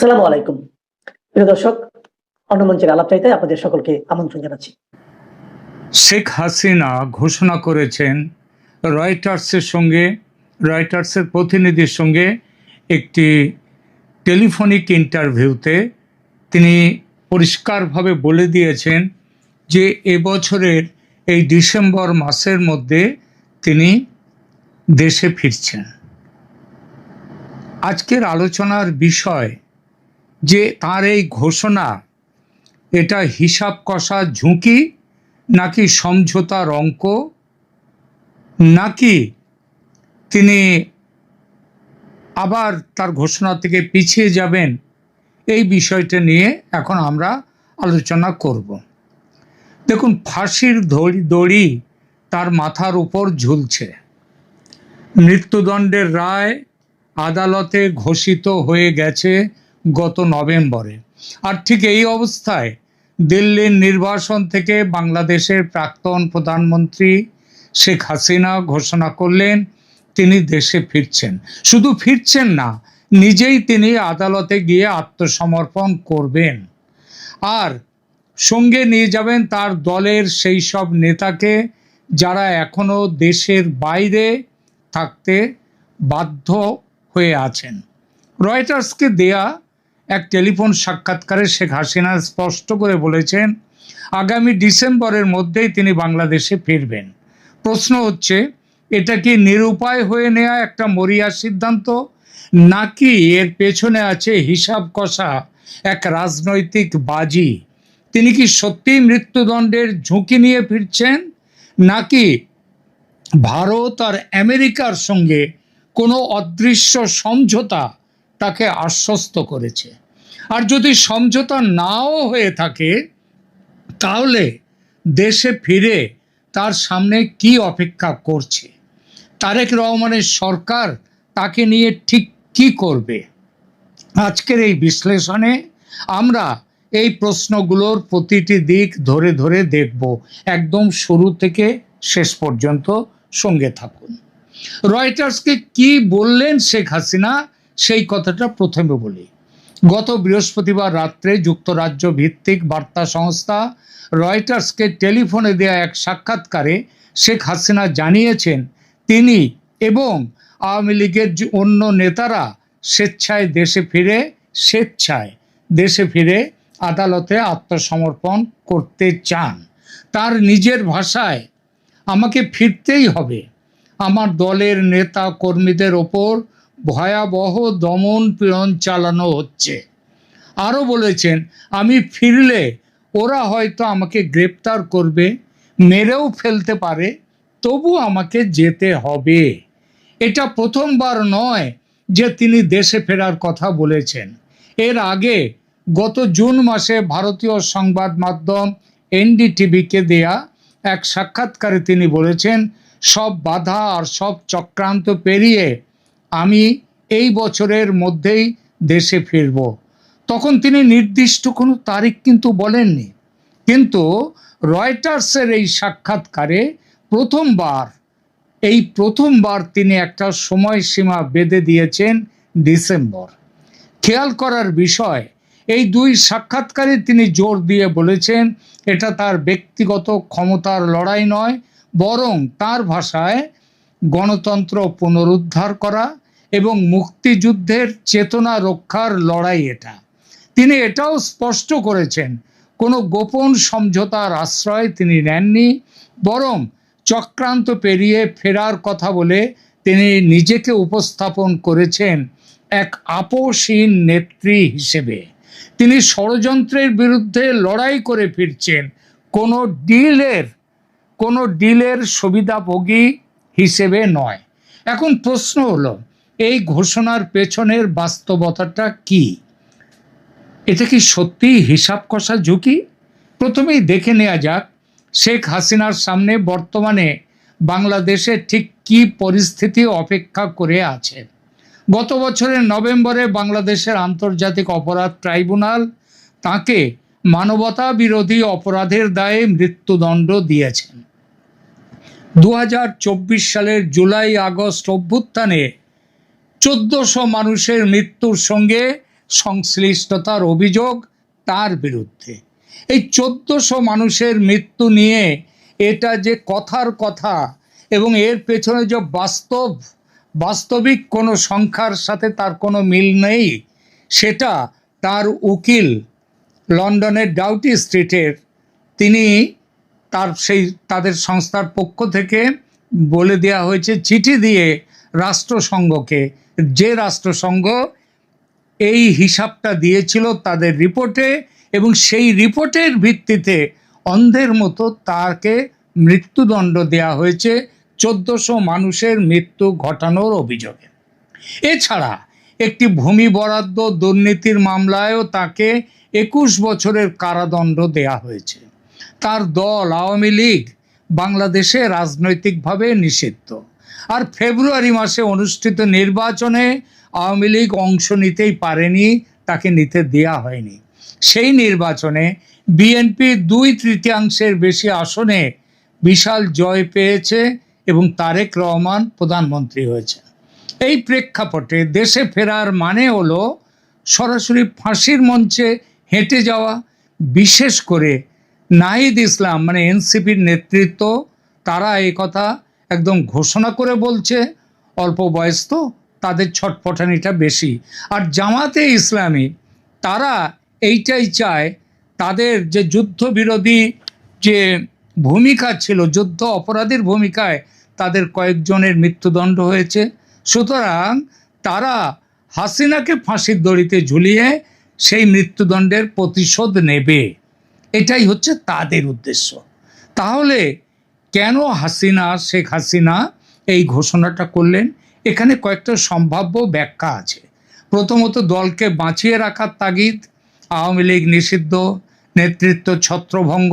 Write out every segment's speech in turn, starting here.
আসসালামু আলাইকুম। প্রিয় দর্শক, অন্যমঞ্চের আলাপচারিতায় আপনাদের সকলকে আমন্ত্রণ জানাচ্ছি। শেখ হাসিনা ঘোষণা করেছেন রয়টার্সের প্রতিনিধির সঙ্গে একটি টেলিফোনিক ইন্টারভিউতে তিনি পরিষ্কারভাবে বলে দিয়েছেন যে এবছরের এই ডিসেম্বর মাসের মধ্যে তিনি দেশে ফিরছেন। আজকের আলোচনার বিষয় যে তার এই ঘোষণা এটা হিসাব কষা ঝুঁকি নাকি সমঝোতার অঙ্ক, নাকি তিনি আবার তার ঘোষণা থেকে পিছিয়ে যাবেন, এই বিষয়টা নিয়ে এখন আমরা আলোচনা করব। দেখুন, ফাঁসির দড়ি তার মাথার উপর ঝুলছে। মৃত্যুদণ্ডের রায় আদালতে ঘোষিত হয়ে গেছে গত নভেম্বরে। আর ঠিক এই অবস্থায় দিল্লির নির্বাসন থেকে বাংলাদেশের প্রাক্তন প্রধানমন্ত্রী শেখ হাসিনা ঘোষণা করলেন তিনি দেশে ফিরছেন। শুধু ফিরছেন না, নিজেই তিনি আদালতে গিয়ে আত্মসমর্পণ করবেন আর সঙ্গে নিয়ে যাবেন তার দলের সেই সব নেতাকে যারা এখনো দেশের বাইরে থাকতে বাধ্য হয়ে আছেন। রয়টার্সকে দেয়া এক টেলিফোন সাক্ষাৎকারে শেখ হাসিনা স্পষ্ট করে বলেছেন আগামী ডিসেম্বরের মধ্যেই তিনি বাংলাদেশে ফিরবেন। প্রশ্ন হচ্ছে, এটা কি নিরুপায় হয়ে নেওয়া একটা মরিয়া সিদ্ধান্ত, নাকি এর পেছনে আছে হিসাব কষা এক রাজনৈতিক বাজি? তিনি কি সত্যিই মৃত্যুদণ্ডের ঝুঁকি নিয়ে ফিরছেন, নাকি ভারত আর আমেরিকার সঙ্গে কোনো অদৃশ্য সমঝোতা তাকে আশ্বস্ত করেছে? আর যদি সমঝোতা নাও হয়ে থাকে, তাহলে দেশে ফিরে তার সামনে কি অপেক্ষা করছে? তারেক রহমানের সরকার তাকে নিয়ে ঠিক কি করবে? আজকের এই বিশ্লেষণে আমরা এই প্রশ্নগুলোর প্রতিটি দিক ধরে ধরে দেখব। একদম শুরু থেকে শেষ পর্যন্ত সঙ্গে থাকুন। রয়টার্সকে কি বললেন শেখ হাসিনা, সেই কথাটা প্রথমে বলি। গত বৃহস্পতিবার রাত্রে যুক্তরাজ্য ভিত্তিক বার্তা সংস্থা রয়টার্সকে টেলিফোনে দেয়া এক সাক্ষাৎকারে শেখ হাসিনা জানিয়েছেন তিনি এবং আওয়ামী লীগের অন্য নেতারা স্বেচ্ছায় দেশে ফিরে আদালতে আত্মসমর্পণ করতে চান। তার নিজের ভাষায়, আমাকে ফিরতেই হবে, আমার দলের নেতা কর্মীদের ওপর ভয়াবহ দমন পীড়ন চালানো হচ্ছে। আরও বলেছেন, আমি ফিরলে ওরা হয়তো আমাকে গ্রেপ্তার করবে, মেরেও ফেলতে পারে, তবু আমাকে যেতে হবে। এটা প্রথমবার নয় যে তিনি দেশে ফেরার কথা বলেছেন। এর আগে গত জুন মাসে ভারতীয় সংবাদ মাধ্যম এনডিটিভিকে দেয়া এক সাক্ষাৎকারে তিনি বলেছেন, সব বাধা আর সব চক্রান্ত পেরিয়ে আমি এই বছরের মধ্যেই দেশে ফিরব। তখন তিনি নির্দিষ্ট কোনো তারিখ কিন্তু বলেননি, কিন্তু রয়টার্সের এই সাক্ষাৎকারে প্রথমবার তিনি একটা সময়সীমা বেঁধে দিয়েছেন, ডিসেম্বর। খেয়াল করার বিষয়, এই দুই সাক্ষাৎকারে তিনি জোর দিয়ে বলেছেন এটা তার ব্যক্তিগত ক্ষমতার লড়াই নয়, বরং তার ভাষায় গণতন্ত্র পুনরুদ্ধার করা এবং মুক্তিযুদ্ধের চেতনা রক্ষার লড়াই এটা। তিনি এটাও স্পষ্ট করেছেন কোনো গোপন সমঝোতার আশ্রয় তিনি নেননি, বরং চক্রান্ত পেরিয়ে ফেরার কথা বলে তিনি নিজেকে উপস্থাপন করেছেন এক আপোষহীন নেত্রী হিসেবে। তিনি ষড়যন্ত্রের বিরুদ্ধে লড়াই করে ফিরছেন, কোনো ডিলের সুবিধাভোগী হিসেবে নয়। এখন প্রশ্ন হলো, এই ঘোষণার পেছনের বাস্তবতাটা কি? এটা কি সত্যিই হিসাব কষা ঝুঁকি? প্রথমেই দেখে নেওয়া যাক শেখ হাসিনার সামনে বর্তমানে বাংলাদেশে ঠিক কি পরিস্থিতি অপেক্ষা করে আছে। গত বছরের নভেম্বরে বাংলাদেশের আন্তর্জাতিক অপরাধ ট্রাইব্যুনাল তাকে মানবতা বিরোধী অপরাধের দায়ে মৃত্যুদণ্ড দিয়েছেন। 2024 সালের জুলাই আগস্ট অভ্যুত্থানে 1400 মানুষের মৃত্যুর সঙ্গে সংশ্লিষ্টতার অভিযোগ তার বিরুদ্ধে। এই 1400 মানুষের মৃত্যু নিয়ে এটা যে কথার কথা এবং এর পেছনে যে বাস্তবিক কোনো সংখ্যার সাথে তার কোনো মিল নেই, সেটা তার উকিল লন্ডনের ডাউটি স্ট্রিটের তিনি তাদের সংস্থার পক্ষ থেকে বলে দেওয়া হয়েছে চিঠি দিয়ে রাষ্ট্রসংঘকে, যে রাষ্ট্রসংঘ এই হিসাবটা দিয়েছিল তাদের রিপোর্টে, এবং সেই রিপোর্টের ভিত্তিতে অন্ধের মতো তাকে মৃত্যুদণ্ড দেওয়া হয়েছে 1400 মানুষের মৃত্যু ঘটানোর অভিযোগে। এছাড়া একটি ভূমি বরাদ্দ দুর্নীতির মামলায়ও তাকে 21 বছরের কারাদণ্ড দেয়া হয়েছে। তার দল আওয়ামী লীগ বাংলাদেশে রাজনৈতিকভাবে নিষিদ্ধ, আর ফেব্রুয়ারি মাসে অনুষ্ঠিত নির্বাচনে আওয়ামী লীগ অংশ নিতেই পারেনি, তাকে নিতে দেয়া হয়নি। সেই নির্বাচনে বিএনপি 2/3 বেশি আসনে বিশাল জয় পেয়েছে এবং তারেক রহমান প্রধানমন্ত্রী হয়েছে। এই প্রেক্ষাপটে দেশে ফেরার মানে হলো সরাসরি ফাঁসির মঞ্চে হেঁটে যাওয়া। বিশেষ করে নাহিদ ইসলাম মানে এনসিপির নেতৃত্ব, তারা এই কথা একদম ঘোষণা করে বলছে। অল্প বয়স তো, তাদের ছটফটানিটা বেশি। আর জামাতে ইসলামী তারা এইটাই চায়, তাদের যে যুদ্ধবিরোধী যে ভূমিকা ছিল, যুদ্ধ অপরাধীর ভূমিকায় তাদের কয়েকজনের মৃত্যুদণ্ড হয়েছে, সুতরাং তারা হাসিনাকে ফাঁসির দড়িতে ঝুলিয়ে সেই মৃত্যুদণ্ডের প্রতিশোধ নেবে, এটাই হচ্ছে তাদের উদ্দেশ্য। তাহলে কেন শেখ হাসিনা এই ঘোষণাটা করলেন? এখানে কয়েকটা সম্ভাব্য ব্যাখ্যা আছে। প্রথমত, দলকে বাঁচিয়ে রাখার তাগিদ, আওয়ামী লীগ নিষিদ্ধ, নেতৃত্ব ছত্রভঙ্গ,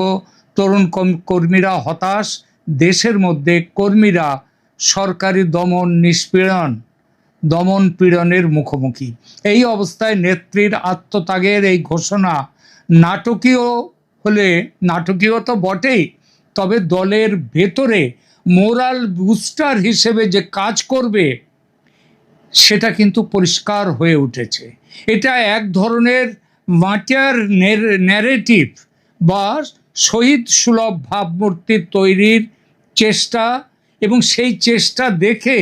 তরুণ কর্মীরা হতাশ, দেশের মধ্যে কর্মীরা সরকারি দমন পীড়নের মুখোমুখি। এই অবস্থায় নেত্রীর আত্মত্যাগের এই ঘোষণা নাটকীয় তো বটেই, তবে দলের ভেতরে মোরাল বুস্টার হিসেবে যে কাজ করবে সেটা কিন্তু পরিষ্কার হয়ে উঠেছে। এটা এক ধরনের মার্টিয়ার ন্যারেটিভ বা শহীদ সুলভ ভাবমূর্তি তৈরির চেষ্টা, এবং সেই চেষ্টা দেখে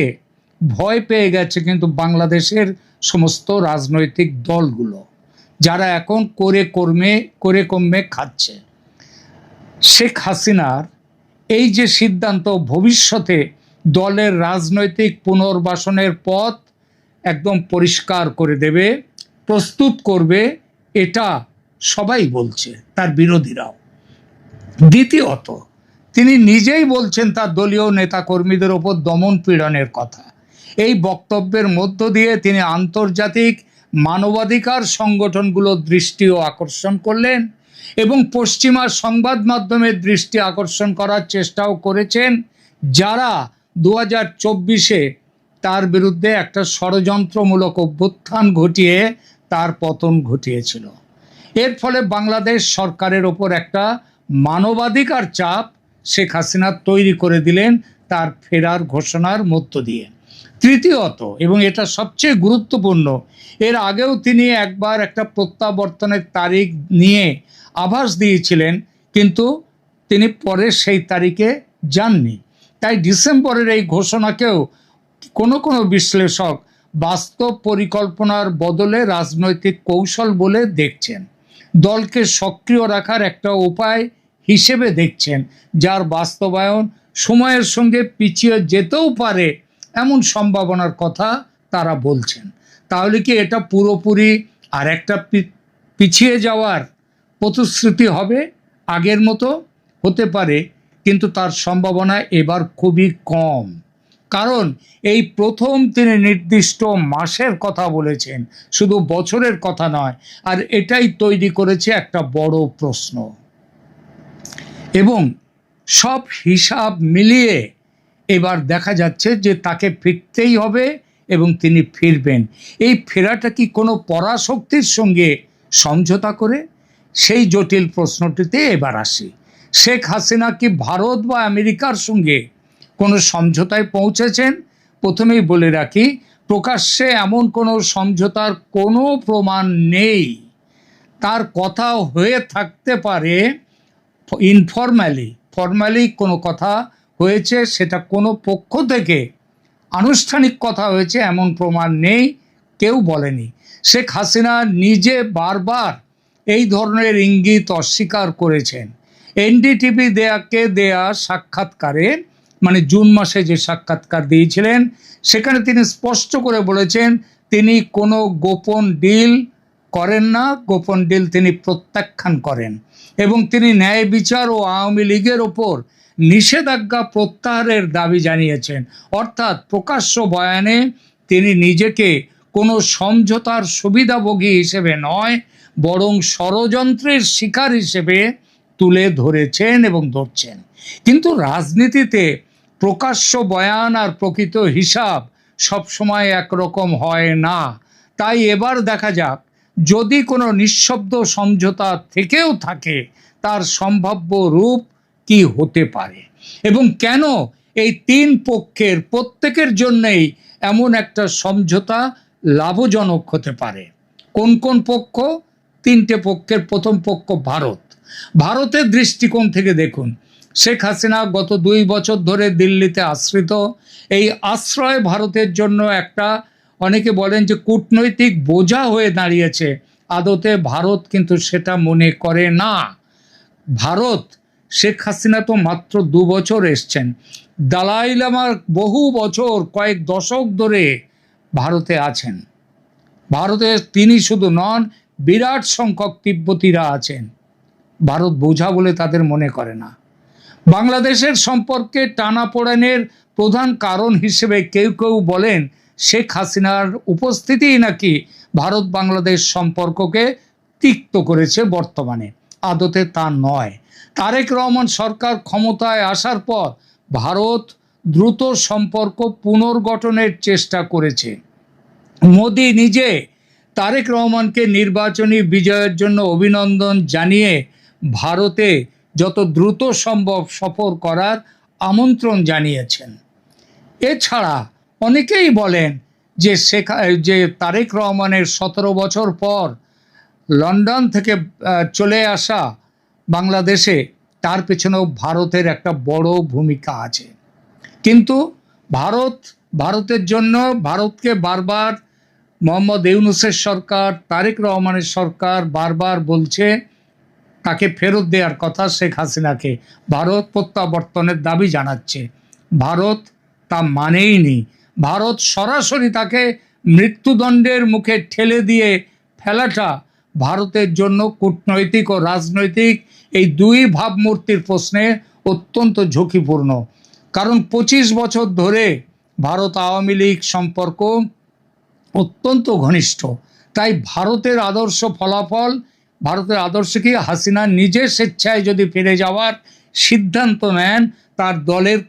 ভয় পেয়ে গেছে কিন্তু বাংলাদেশের সমস্ত রাজনৈতিক দলগুলো, যারা এখন করে কমে খাচ্ছে। শেখ হাসিনার এই যে সিদ্ধান্ত ভবিষ্যতে দলের রাজনৈতিক পুনর্বাসনের পথ একদম পরিষ্কার করে দেবে, প্রস্তুত করবে, এটা সবাই বলছে, তার বিরোধীরাও। দ্বিতীয়ত, তিনি নিজেই বলছেন তার দলীয় নেতাকর্মীদের ওপর দমন পীড়নের কথা। এই বক্তব্যের মধ্য দিয়ে তিনি আন্তর্জাতিক মানবাধিকার সংগঠনগুলোর দৃষ্টিও আকর্ষণ করলেন এবং পশ্চিমা সংবাদ মাধ্যমের দৃষ্টি আকর্ষণ করার চেষ্টাও করেছেন, যারা 2024-এ তার বিরুদ্ধে একটা ষড়যন্ত্রমূলক অভ্যুত্থান ঘটিয়ে তার পতন ঘটিয়েছিল। এর ফলে বাংলাদেশ সরকারের ওপর একটা মানবাধিকার চাপ শেখ হাসিনা তৈরি করে দিলেন তার ফেরার ঘোষণার মধ্য দিয়ে। তৃতীয়ত, এবং এটা সবচেয়ে গুরুত্বপূর্ণ, এর আগেও তিনি একবার একটা প্রত্যাবর্তনের তারিখ নিয়ে আভাস দিয়েছিলেন, কিন্তু তিনি পরে সেই তারিখে যাননি। তাই ডিসেম্বরের এই ঘোষণাকেও কোনো বিশ্লেষক বাস্তব পরিকল্পনার বদলে রাজনৈতিক কৌশল বলে দেখছেন, দলকে সক্রিয় রাখার একটা উপায় হিসেবে দেখছেন, যার বাস্তবায়ন সময়ের সঙ্গে পিছিয়ে যেতেও পারে এমন সম্ভাবনার কথা তারা বলছেন। তাহলে কি এটা পুরোপুরি আর একটা পিছিয়ে যাওয়ার প্রতিশ্রুতি হবে? আগের মতো হতে পারে, কিন্তু তার সম্ভাবনা এবার খুবই কম। কারণ এই প্রথম তিনি নির্দিষ্ট মাসের কথা বলেছেন, শুধু বছরের কথা নয়, আর এটাই তৈরি করেছে একটা বড় প্রশ্ন। এবং সব হিসাব মিলিয়ে এবার দেখা যাচ্ছে যে তাকে ফিরতেই হবে এবং তিনি ফিরবেন। এই ফেরাটা কি কোনো পরাশক্তির সঙ্গে সমঝোতা করে? সেই জটিল প্রশ্নটিতে এবার আসি। শেখ হাসিনা কি ভারত বা আমেরিকার সঙ্গে কোনো সমঝোতায় পৌঁছেছেন? প্রথমেই বলে রাখি, প্রকাশ্যে এমন কোনো সমঝোতার কোনো প্রমাণ নেই। তার কথা হয়ে থাকতে পারে ফর্মালি কোনো কথা হয়েছে, সেটা কোনো পক্ষ থেকে আনুষ্ঠানিক কথা হয়েছে এমন প্রমাণ নেই, কেউ বলেনি। শেখ হাসিনা নিজে বারবার এই ধরনের ইঙ্গিত অস্বীকার করেছেন। এনডিটিভি দেয়া সাক্ষাৎকারে, মানে জুন মাসে যে সাক্ষাৎকার দিয়েছিলেন, সেখানে তিনি স্পষ্ট করে বলেছেন তিনি কোনো গোপন ডিল করেন না, গোপন ডিল তিনি প্রত্যাখ্যান করেন, এবং তিনি ন্যায় বিচার ও আওয়ামী লীগের ওপর নিষেধাজ্ঞা প্রত্যাহারের দাবি জানিয়েছেন। অর্থাৎ প্রকাশ্য বয়ানে তিনি নিজেকে কোনো সমঝোতার সুবিধাভোগী হিসেবে নয়, বরং ষড়যন্ত্রের শিকার হিসেবে তুলে ধরেছেন এবং ধরছেন। কিন্তু রাজনীতিতে প্রকাশ্য বয়ান আর প্রকৃত হিসাব সবসময় একরকম হয় না। তাই এবার দেখা যাক, যদি কোনো নিঃশব্দ সমঝোতা থেকেও থাকে, তার সম্ভাব্য রূপ কি হতে পারে এবং কেন এই তিন পক্ষের প্রত্যেকের জন্যই এমন একটা সমঝোতা লাভজনক হতে পারে। কোন কোন পক্ষ? তিনটে পক্ষের প্রথম পক্ষ ভারত। ভারতের দৃষ্টিকোণ থেকে দেখুন, শেখ হাসিনা গত 2 বছর ধরে দিল্লিতে আশ্রিত। এই আশ্রয় ভারতের জন্য একটা, অনেকে বলেন যে কূটনৈতিক বোঝা হয়ে দাঁড়িয়েছে। আদতে ভারত কিন্তু সেটা মনে করে না। ভারত, শেখ হাসিনা তো মাত্র 2 বছর এসছেন, দালাই লামা বহু বছর, কয়েক দশক ধরে ভারতে আছেন। ভারতে তিনি শুধু নন, বিরাট সংখ্যক তিব্বতীরা আছেন। ভারত বোঝা বলে তাদের মনে করে না। বাংলাদেশের সম্পর্কে টানাপোড়েনের প্রধান কারণ হিসেবে কেউ কেউ বলেন শেখ হাসিনার উপস্থিতিই নাকি ভারত বাংলাদেশ সম্পর্ককে তিক্ত করেছে বর্তমানে। আদতে তা নয়। তারেক রহমান সরকার ক্ষমতায় আসার পর ভারত দ্রুত সম্পর্ক পুনর্গঠনের চেষ্টা করেছে। মোদি নিজে তারেক রহমানকে নির্বাচনী বিজয়ের জন্য অভিনন্দন জানিয়ে ভারতে যত দ্রুত সম্ভব সফর করার আমন্ত্রণ জানিয়েছেন। এছাড়া অনেকেই বলেন যে তারেক রহমানের 17 বছর পর লন্ডন থেকে চলে আসা বাংলাদেশে, তার পেছনেও ভারতের একটা বড় ভূমিকা আছে। কিন্তু ভারতের জন্য ভারতকে বারবার মোহাম্মদ ইউনূসের সরকার, তারেক রহমানের সরকার বারবার বলছে তাকে ফেরত দেওয়ার কথা, শেখ হাসিনাকে ভারত প্রত্যাবর্তনের দাবি জানাচ্ছে। ভারত তা মানেই নি। ভারত সরাসরি তাকে মৃত্যুদণ্ডের মুখে ঠেলে দিয়ে ফেলাটা ভারতের জন্য কূটনৈতিক ও রাজনৈতিক এই দুই ভাবমূর্তির প্রশ্নে অত্যন্ত ঝুঁকিপূর্ণ। কারণ 25 বছর ধরে ভারত আওয়ামী লীগ সম্পর্ক অত্যন্ত ঘনিষ্ঠ। তাই ভারতের আদর্শ কি, হাসিনা নিজের স্বেচ্ছায় যদি ফিরে যাওয়ার সিদ্ধান্ত নেন, তার দলের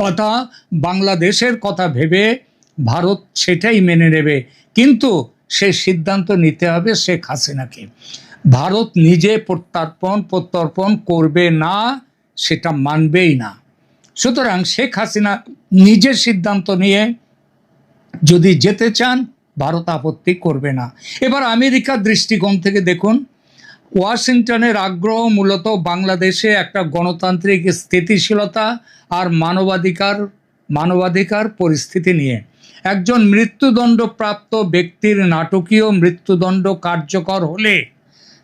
কথা বাংলাদেশের কথা ভেবে ভারত সেটাই মেনে নেবে। কিন্তু সে সিদ্ধান্ত নিতে হবে শেখ হাসিনাকে। ভারত নিজে প্রত্যর্পণ করবে না, সেটা মানবেই না। সুতরাং শেখ হাসিনা নিজের সিদ্ধান্ত নিয়ে যদি যেতে চান, ভারত আপত্তি করবে না। এবার আমেরিকার দৃষ্টিকোণ থেকে দেখুন, ওয়াশিংটনের আগ্রহ মূলত বাংলাদেশে একটা গণতান্ত্রিক স্থিতিশীলতা আর মানবাধিকার পরিস্থিতি নিয়ে। একজন মৃত্যুদণ্ডপ্রাপ্ত ব্যক্তির নাটকীয় মৃত্যুদণ্ড কার্যকর হলে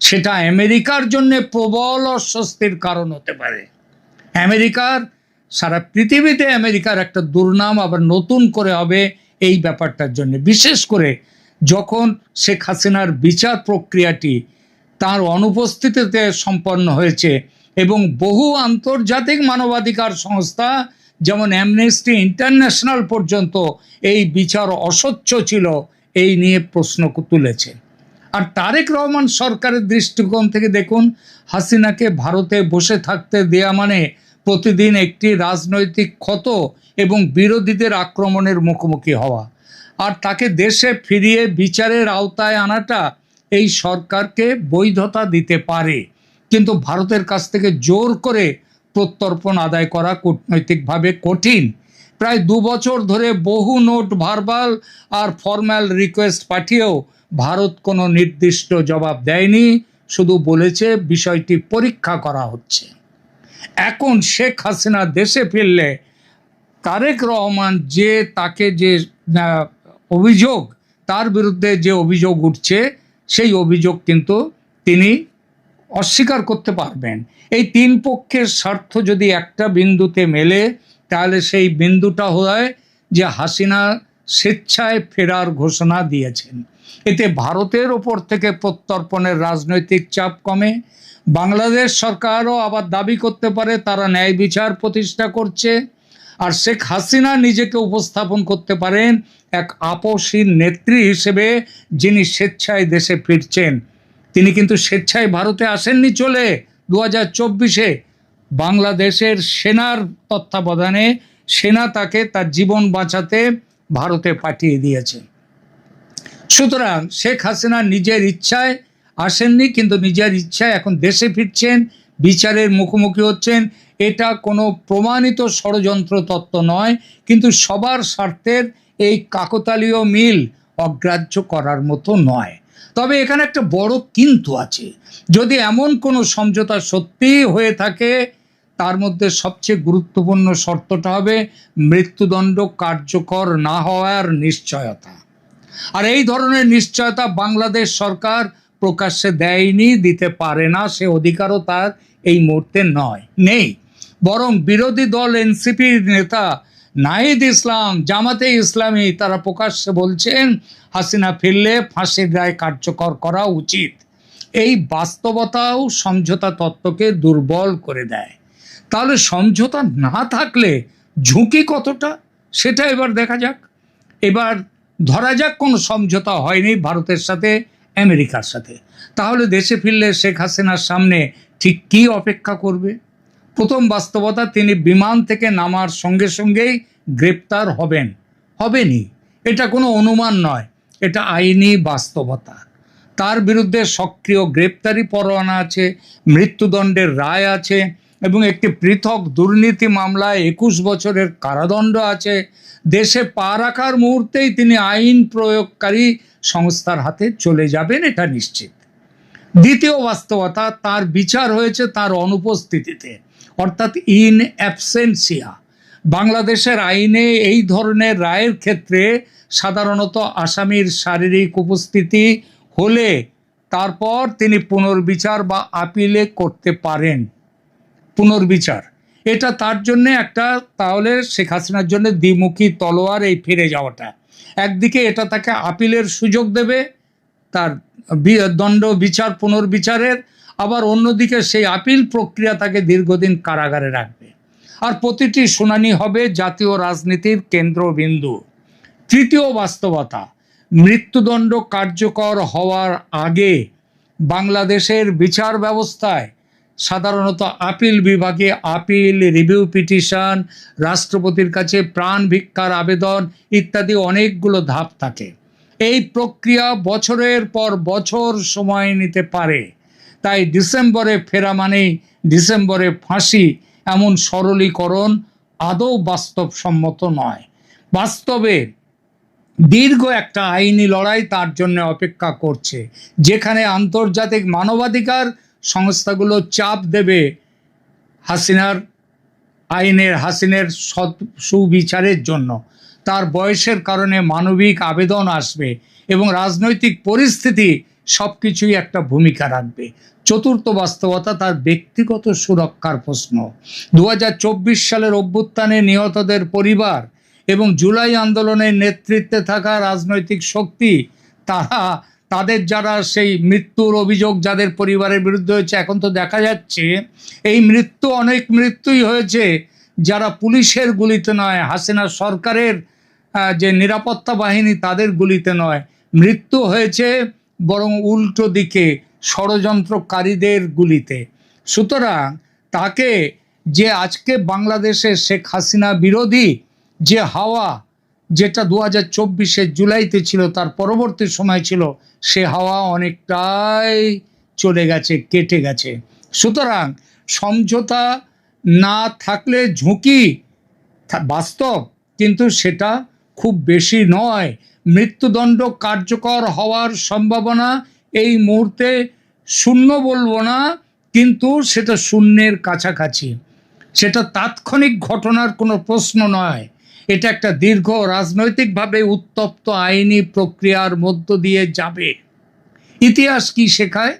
সেটা আমেরিকার জন্য প্রবল অস্বস্তির কারণ হতে পারে। সারা পৃথিবীতে আমেরিকার একটা দুর্নাম আবার নতুন করে হবে এই ব্যাপারটার জন্য। বিশেষ করে যখন শেখ হাসিনার বিচার প্রক্রিয়াটি তার অনুপস্থিতিতে সম্পন্ন হয়েছে এবং বহু আন্তর্জাতিক মানবাধিকার সংস্থা যেমন অ্যামনেস্টি ইন্টারন্যাশনাল পর্যন্ত এই বিচার অস্বচ্ছ ছিল এই নিয়ে প্রশ্ন তুলেছে। আর তারেক রহমান সরকারের দৃষ্টিকোণ থেকে দেখুন, হাসিনাকে ভারতে বসে থাকতে দেয়া মানে প্রতিদিন একটি রাজনৈতিক ক্ষত এবং বিরোধীদের আক্রমণের মুখোমুখি হওয়া। আর তাকে দেশে ফিরিয়ে বিচারের আওতায় আনাটা এই সরকারকে বৈধতা দিতে পারে, কিন্তু ভারতের কাছ থেকে জোর করে প্রত্যর্পণ আদায় করা কূটনৈতিকভাবে কঠিন। প্রায় 2 বছর ধরে বহু নোট, ভার্বাল আর ফর্মাল রিকোয়েস্ট পাঠিয়েও ভারত কোনো নির্দিষ্ট জবাব দেয়নি, শুধু বলেছে বিষয়টি পরীক্ষা করা হচ্ছে। এখন শেখ হাসিনা দেশে ফিরলে তারেক রহমান যে তাকে যে অভিযোগ, তার বিরুদ্ধে যে অভিযোগ উঠছে সেই অভিযোগ কিন্তু তিনি অস্বীকার করতে পারবেন। এই তিন পক্ষের স্বার্থ যদি একটা বিন্দুতে মেলে, তাহলে সেই বিন্দুটা হয় যে হাসিনা স্বেচ্ছায় ফেরার ঘোষণা দিয়েছেন। এতে ভারতের ওপর থেকে প্রত্যর্পণের রাজনৈতিক চাপ কমে। বাংলাদেশ সরকারও আবার দাবি করতে পারে তারা ন্যায় বিচার প্রতিষ্ঠা করছে। আর শেখ হাসিনা নিজেকে উপস্থাপন করতে পারেন এক আপসহীন নেত্রী হিসেবে, যিনি স্বেচ্ছায় দেশে ফিরছেন। তিনি কিন্তু স্বেচ্ছায় ভারতে আসেননি চলে। 2024-এ বাংলাদেশের সেনার তত্ত্বাবধানে সেনা তাকে তার জীবন বাঁচাতে ভারতে পাঠিয়ে দিয়েছে। সুতরাং শেখ হাসিনা নিজের ইচ্ছায় আসেননি, কিন্তু নিজের ইচ্ছায় এখন দেশে ফিরছেন, বিচারের মুখোমুখি হচ্ছেন। এটা কোনো প্রমাণিত ষড়যন্ত্র তত্ত্ব নয়, কিন্তু সবার স্বার্থের এই কাকতালীয় মিল অগ্রাহ্য করার মতো নয়। তবে এখানে একটা বড় কিন্তু আছে। যদি এমন কোনো সমঝোতা সত্যিই হয়ে থাকে, তার মধ্যে সবচেয়ে গুরুত্বপূর্ণ শর্তটা হবে মৃত্যুদণ্ড কার্যকর না হওয়ার নিশ্চয়তা। আর এই ধরনের নিশ্চয়তা বাংলাদেশ সরকার প্রকাশ্যে দেয়নি, দিতে পারে না, সে অধিকারও তার এই মুহূর্তে নেই। বরং বিরোধী দল এনসিপির নেতা নাহিদ ইসলাম, জামাতে ইসলামী, তারা প্রকাশ্যে বলছেন হাসিনা ফিরলে ফাঁসির রায় কার্যকর করা উচিত। এই বাস্তবতাও সমঝোতা তত্ত্বকে দুর্বল করে দেয়। তাহলে সমঝোতা না থাকলে ঝুঁকি কতটা, সেটা এবার দেখা যাক। এবার ধরা যাক কোনো সমঝোতা হয়নি ভারতের সাথে, আমেরিকার সাথে, তাহলে দেশে ফিরলে শেখ হাসিনার সামনে ঠিক কী অপেক্ষা করবে? প্রথম বাস্তবতা, তিনি বিমান থেকে নামার সঙ্গে সঙ্গেই গ্রেপ্তার হবেনই। এটা কোনো অনুমান নয়, এটা আইনি বাস্তবতা। তার বিরুদ্ধে সক্রিয় গ্রেপ্তারি পরোয়ানা আছে, মৃত্যুদণ্ডের রায় আছে এবং একটি পৃথক দুর্নীতি মামলায় 21 বছরের কারাদণ্ড আছে। দেশে পা রাখার মুহূর্তেই তিনি আইন প্রয়োগকারী সংস্থার হাতে চলে যাবেন, এটা নিশ্চিত। দ্বিতীয় বাস্তবতা, তার বিচার হয়েছে তার অনুপস্থিতিতে, অর্থাৎ ইন অ্যাবসেন্সিয়া। বাংলাদেশের আইনে এই ধরনের রায়ের ক্ষেত্রে সাধারণত আসামির শারীরিক উপস্থিতি হলে তারপর তিনি পুনর্বিচার বা আপিলে করতে পারেন। পুনর্বিচার এটা তার জন্য একটা, তাহলে শেখ হাসিনার জন্য দ্বিমুখী তলোয়ার এই ফিরে যাওয়াটা। একদিকে এটা তাকে আপিলের সুযোগ দেবে তার দণ্ড বিচার পুনর্বিচারের, আবার অন্যদিকে সেই আপিল প্রক্রিয়া তাকে দীর্ঘদিন কারাগারে রাখবে। আর প্রতিটি শুনানি হবে জাতীয় রাজনীতির কেন্দ্রবিন্দু। তৃতীয় বাস্তবতা, মৃত্যুদণ্ড কার্যকর হওয়ার আগে বাংলাদেশের বিচার ব্যবস্থায় সাধারণত আপিল বিভাগে আপিল, রিভিউ পিটিশন, রাষ্ট্রপতির কাছে প্রাণ ভিক্ষার আবেদন ইত্যাদি অনেকগুলো ধাপ থাকে। এই প্রক্রিয়া বছরের পর বছর সময় নিতে পারে। তাই ডিসেম্বরে ফেরা মানেই ডিসেম্বরে ফাঁসি, এমন সরলীকরণ আদৌ বাস্তবসম্মত নয়। বাস্তবে দীর্ঘ একটা আইনি লড়াই তার জন্য অপেক্ষা করছে, যেখানে আন্তর্জাতিক মানবাধিকার সংস্থাগুলো চাপ দেবে হাসিনের সুবিচারের জন্য। তার বয়সের কারণে মানবিক আবেদন আসবে এবং রাজনৈতিক পরিস্থিতি সব কিছুই একটা ভূমিকা রাখবে। চতুর্থ বাস্তবতা, তার ব্যক্তিগত সুরক্ষার প্রশ্ন। 2024 সালের অভ্যুত্থানে নিহতদের পরিবার এবং জুলাই আন্দোলনের নেতৃত্বে থাকা রাজনৈতিক শক্তি, তাদের যারা সেই মৃত্যুর অভিযোগ যাদের পরিবারের বিরুদ্ধে হয়েছে, এখন তো দেখা যাচ্ছে এই অনেক মৃত্যুই হয়েছে যারা পুলিশের গুলিতে নয়, হাসিনা সরকারের যে নিরাপত্তা বাহিনী তাদের গুলিতে নয়, মৃত্যু হয়েছে বরং উল্টো দিকে ষড়যন্ত্রকারীদের গুলিতে। সুতরাং তাকে যে আজকে বাংলাদেশে শেখ হাসিনা বিরোধী যে হাওয়া, যেটা 2024 জুলাইতে ছিল, তার পরবর্তী সময় ছিল, সে হাওয়া অনেকটাই চলে গেছে, কেটে গেছে। সুতরাং সমঝোতা না থাকলে ঝুঁকি বাস্তব, কিন্তু সেটা খুব বেশি নয়। মৃত্যুদণ্ড কার্যকর হওয়ার সম্ভাবনা এই মুহূর্তে শূন্য বলবো না, কিন্তু সেটা শূন্যের কাছাকাছি। সেটা তাৎক্ষণিক ঘটনার কোনো প্রশ্ন নয়। এটা একটা দীর্ঘ রাজনৈতিকভাবে উত্তপ্ত আইনি প্রক্রিয়ার মধ্য দিয়ে যাবে। ইতিহাস কি শেখায়?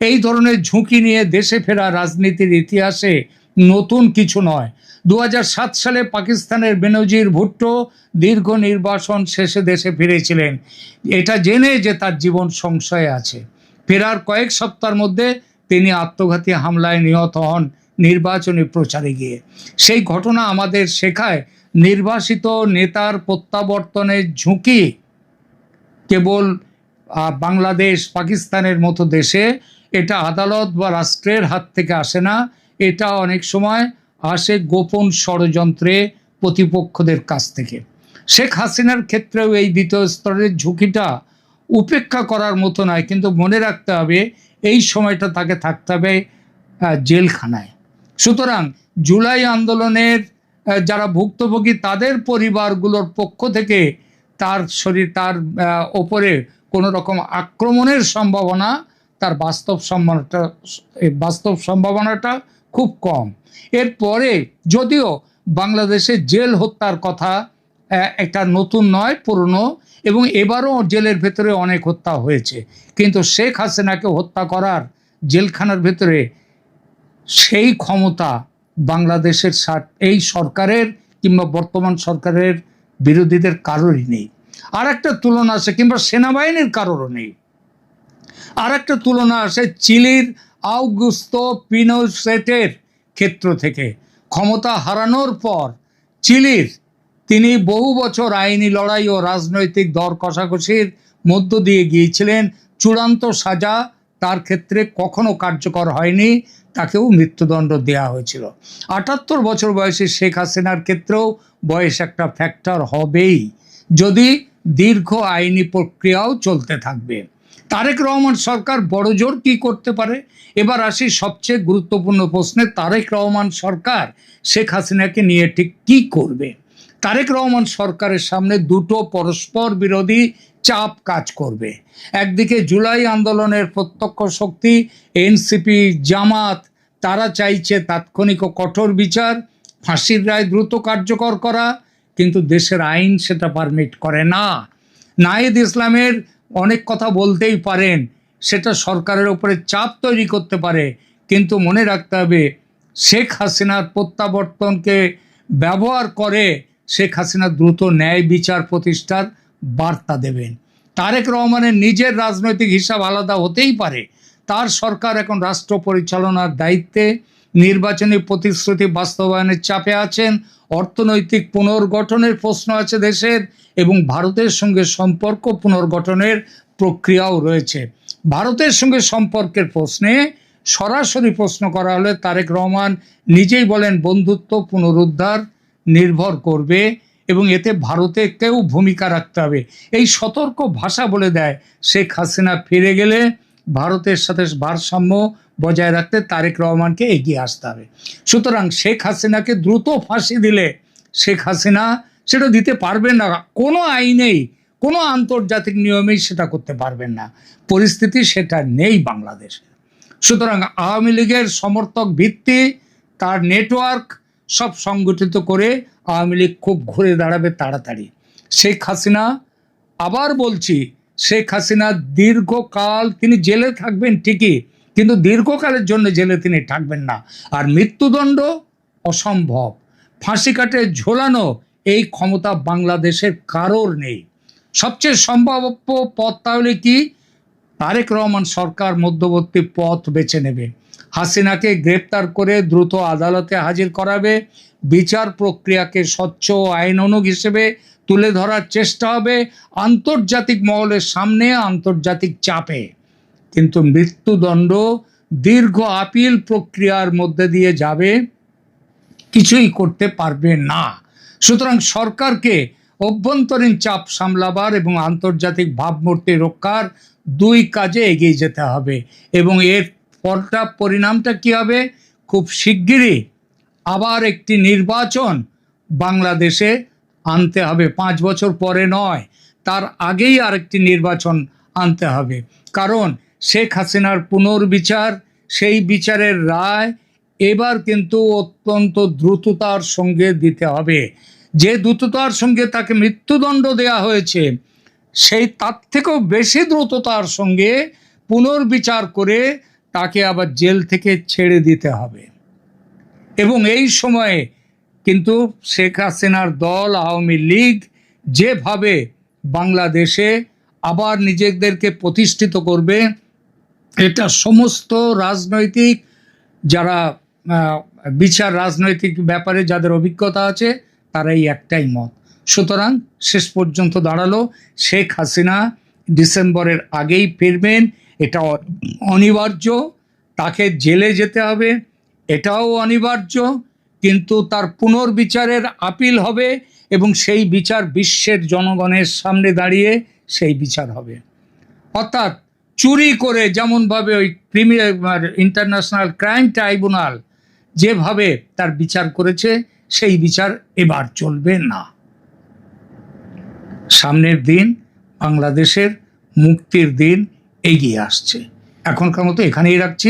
এই ধরনের ঝুঁকি নিয়ে দেশে ফেরা রাজনীতির ইতিহাসে নতুন কিছু নয়। 2007 সালে পাকিস্তানের বেনজির ভুট্টো দীর্ঘ নির্বাসন শেষে দেশে ফিরেছিলেন, এটা জেনে যে তার জীবন সংশয়ে আছে। ফেরার কয়েক সপ্তাহের মধ্যে তিনি আত্মঘাতী হামলায় নিহত হন নির্বাচনী প্রচারে গিয়ে। সেই ঘটনা আমাদের শেখায় নির্বাসিত নেতার প্রত্যাবর্তনের ঝুঁকি কেবল বাংলাদেশ পাকিস্তানের মতো দেশে এটা আদালত বা রাষ্ট্রের হাত থেকে আসে না, এটা অনেক সময় আসে গোপন ষড়যন্ত্রে প্রতিপক্ষদের কাছ থেকে। শেখ হাসিনার ক্ষেত্রেও এই দ্বিতীয় স্তরের ঝুঁকিটা উপেক্ষা করার মতো নয়, কিন্তু মনে রাখতে হবে এই সময়টা তাকে থাকতে হবে জেলখানায়। সুতরাং জুলাই আন্দোলনের যারা ভুক্তভোগী তাদের পরিবারগুলোর পক্ষ থেকে তার ওপরে কোনো রকম আক্রমণের সম্ভাবনা, তার বাস্তব সম্ভাবনাটা খুব কম। এরপরে যদিও বাংলাদেশে জেল হত্যার কথা একটা নতুন নয়, পুরনো, এবং এবারও জেলের ভেতরে অনেক হত্যা হয়েছে, কিন্তু শেখ হাসিনাকে হত্যা করার জেলখানার ভেতরে সেই ক্ষমতা বাংলাদেশের এই সরকারের কিংবা বর্তমান সরকারের বিরোধীদের কারোরই নেই। আর একটা তুলনা আছে, কিংবা সেনাবাহিনীর কারোরও নেই। আর একটা তুলনা আসে চিলির আউগুস্তো পিনোশেটের ক্ষেত্র থেকে। ক্ষমতা হারানোর পর তিনি বহু বছর আইনি লড়াই ও রাজনৈতিক দর কষাকষির মধ্য দিয়ে গিয়েছিলেন। চূড়ান্ত সাজা তার ক্ষেত্রে কখনো কার্যকর হয়নি, তাকেও মৃত্যুদণ্ড দেওয়া হয়েছিল। ৭৮ বছর বয়সী শেখ হাসিনার ক্ষেত্রেও বয়স একটা ফ্যাক্টর হবেই, যদি দীর্ঘ আইনি প্রক্রিয়াও চলতে থাকবে। তারেক রহমান সরকার বড়জোর কি করতে পারে? এবার আসি সবচেয়ে গুরুত্বপূর্ণ প্রশ্নে, তারেক রহমান সরকার শেখ হাসিনাকে নিয়ে ঠিক কি করবে? তারেক রহমান সরকারের সামনে দুটো পরস্পর বিরোধী চাপ কাজ করবে। একদিকে জুলাই আন্দোলনের প্রত্যক্ষ শক্তি এনসিপি, জামাত, তারা চাইছে তাৎক্ষণিক ও কঠোর বিচার, ফাঁসির রায় দ্রুত কার্যকর করা, কিন্তু দেশের আইন সেটা পারমিট করে না। নাহিদ ইসলামের অনেক কথা বলতেই পারেন, সেটা সরকারের উপরে চাপ তৈরি করতে পারে, কিন্তু মনে রাখতে হবে শেখ হাসিনার প্রত্যাবর্তনকে ব্যবহার করে শেখ হাসিনা দ্রুত ন্যায় বিচার প্রতিষ্ঠার বার্তা দেবেন। তারেক রহমানের নিজের রাজনৈতিক হিসাব আলাদা হতেই পারে। তার সরকার এখন রাষ্ট্র পরিচালনার দায়িত্বে, নির্বাচনী প্রতিশ্রুতি বাস্তবায়নের চাপে আছেন, অর্থনৈতিক পুনর্গঠনের প্রশ্ন আছে দেশের, এবং ভারতের সঙ্গে সম্পর্ক পুনর্গঠনের প্রক্রিয়াও রয়েছে। ভারতের সঙ্গে সম্পর্কের প্রশ্নে সরাসরি প্রশ্ন করা হলে তারেক রহমান নিজেই বলেন বন্ধুত্ব পুনরুদ্ধার নির্ভর করবে এবং এতে ভারতেকেও ভূমিকা রাখতে হবে। এই সতর্ক ভাষা বলে দেয় শেখ হাসিনা ফিরে গেলে ভারতের সাথে ভারসাম্য বজায় রাখতে তারেক রহমানকে এগিয়ে আসতে হবে। সুতরাং শেখ হাসিনাকে দ্রুত ফাঁসি দিলে শেখ হাসিনা সেটা দিতে পারবেন না, কোনো আইনেই, কোনো আন্তর্জাতিক নিয়মেই সেটা করতে পারবেন না। পরিস্থিতি সেটা নেই বাংলাদেশে। সুতরাং আওয়ামী লীগের সমর্থক ভিত্তি, তার নেটওয়ার্ক সব সংগঠিত করে আওয়ামী লীগ খুব ঘুরে দাঁড়াবে তাড়াতাড়ি। শেখ হাসিনা, আবার বলছি, শেখ হাসিনা দীর্ঘকাল তিনি জেলে থাকবেন ঠিকই, কিন্তু দীর্ঘকালের জন্য জেলে তিনি থাকবেন না। আর মৃত্যুদণ্ড অসম্ভব, ফাঁসি কাটে ঝোলানো এই ক্ষমতা বাংলাদেশের কারোর নেই। সবচেয়ে সম্ভাব্য পথ তাহলে কি? তারেক রহমান সরকার মধ্যবর্তী পথ বেছে নেবে। হাসিনাকে গ্রেপ্তার করে দ্রুত আদালতে হাজির করাবে, বিচার প্রক্রিয়াকে স্বচ্ছ ও আইনানুগ হিসেবে তুলে ধরার চেষ্টা হবে আন্তর্জাতিক মহলের সামনে, আন্তর্জাতিক চাপে। কিন্তু মৃত্যুদণ্ড দীর্ঘ আপিল প্রক্রিয়ার মধ্যে দিয়ে যাবে, কিছুই করতে পারবে না। সুতরাং সরকারকে অভ্যন্তরীণ চাপ সামলাবার এবং আন্তর্জাতিক ভাবমূর্তি রক্ষার দুই কাজে এগিয়ে যেতে হবে। এবং এর পরিণামটা কি হবে? খুব শিগগিরই আবার একটি নির্বাচন বাংলাদেশে আনতে হবে, 5 বছর পরে নয়, তার আগেই আরেকটি নির্বাচন আনতে হবে। কারণ শেখ হাসিনার পুনর্বিচার, সেই বিচারের রায় এবার কিন্তু অত্যন্ত দ্রুততার সঙ্গে দিতে হবে। যে দ্রুততার সঙ্গে তাকে মৃত্যুদণ্ড দেয়া হয়েছে, সেই তার থেকেও বেশি দ্রুততার সঙ্গে পুনর্বিচার করে তাকে আবার জেল থেকে ছেড়ে দিতে হবে। এবং এই সময়ে কিন্তু শেখ হাসিনার দল আওয়ামী লীগ যেভাবে বাংলাদেশে আবার নিজেদেরকে প্রতিষ্ঠিত করবে, এটা সমস্ত রাজনৈতিক যারা বিচার রাজনৈতিক ব্যাপারে যাদের অভিজ্ঞতা আছে তারাই একটাই মত। সুতরাং শেষ পর্যন্ত দাঁড়ালো শেখ হাসিনা ডিসেম্বরের আগেই ফিরবেন, এটা অনিবার্য। তাকে জেলে যেতে হবে, এটাও অনিবার্য। কিন্তু তার পুনর্বিচারের আপিল হবে এবং সেই বিচার বিশ্বের জনগণের সামনে দাঁড়িয়ে সেই বিচার হবে। অর্থাৎ চুরি করে যেমনভাবে ওই ইন্টারন্যাশনাল ক্রাইম ট্রাইব্যুনাল যেভাবে তার বিচার করেছে, সেই বিচার এবার চলবে না। সামনের দিন বাংলাদেশের মুক্তির দিন এগিয়ে আসছে। এখনকার মতো এখানেই রাখছি।